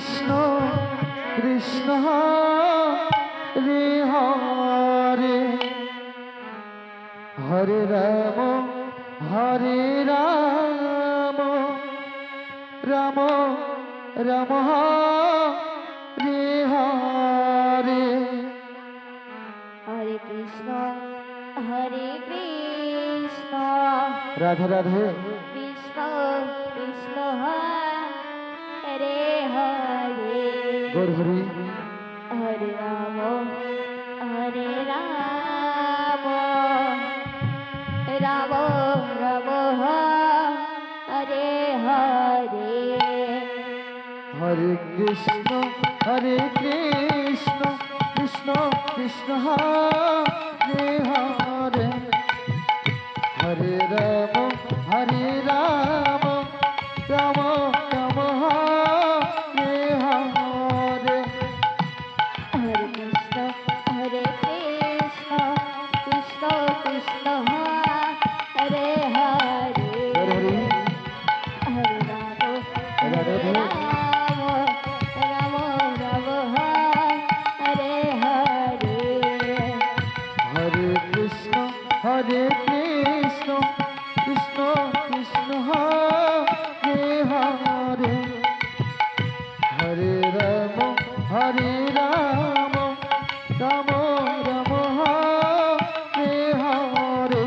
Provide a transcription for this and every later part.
Krishna Krishna Hare Hare Hare Ram Ram Ram Hare Hare Hare Krishna Hare Krishna Radhe Radhe Krishna Krishna Hare Hare Gaurhari Hare Ram Ram Ram Hare Hare Hare Krishna Krishna Krishna Hare Hare Hare Ram Ram Ram Hare Hare Hare Krishna Krishna Krishna Krishna Hare Hare Hare Hare Ram Radhe Ram Ram Hare Hare Hare Krishna Krishna Krishna Krishna Hare Hare Hare Ram Ram Ram Ram Hare Hare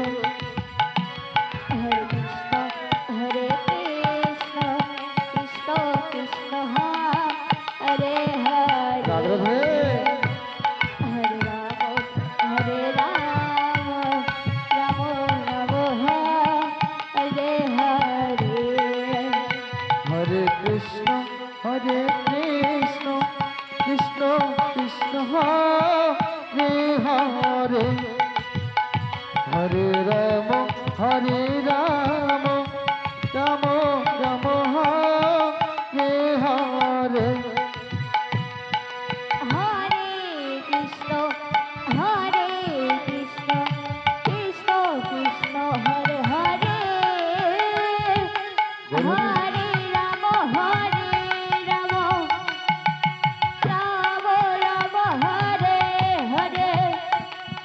Hare Krishna Krishna Krishna Krishna Hare Hare Radhe Hare Ram Ram Ram Hare Hare Hare Krishna Krishna Krishna Krishna Hare Hare Hare Ram Ram Ram Ram Hare Hare Hare Krishna Krishna Krishna Krishna Hare Hare Hare Ram Ram Ram Hare Hare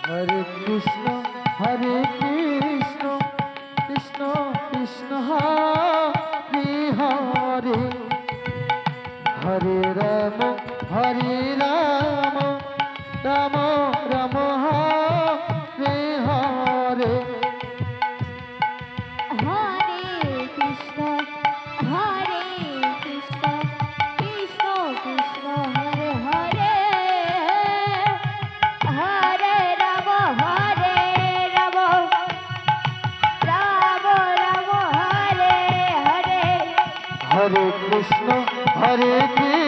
Hare Krishna Krishna Krishna Krishna Hare Hare Hare Ram Ram Ram Ram Hare Hare Hare Krishna Krishna Krishna Krishna Hare Hare Hare Ram Ram Ram Hare Hare Hare Krishna Krishna